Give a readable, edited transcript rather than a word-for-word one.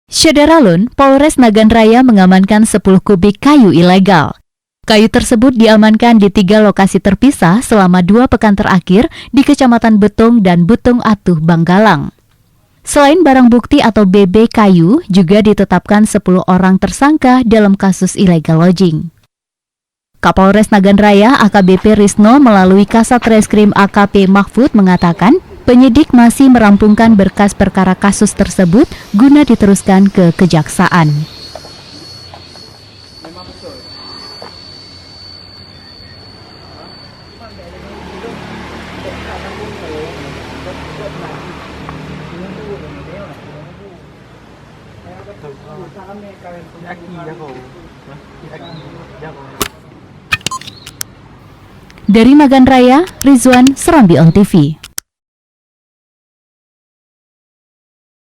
Syederalun, Polres Nagan Raya mengamankan 10 kubik kayu ilegal. Kayu tersebut diamankan di 3 lokasi terpisah selama 2 pekan terakhir di Kecamatan Betung dan Butung Atuh, Banggalang. Selain barang bukti atau BB kayu, juga ditetapkan 10 orang tersangka dalam kasus illegal lodging. Kapolres Nagan Raya AKBP Risno melalui Kasat Reskrim AKP Mahfud mengatakan, penyidik masih merampungkan berkas perkara kasus tersebut guna diteruskan ke kejaksaan. Dari Nagan Raya, Rizwan, Serambi On TV.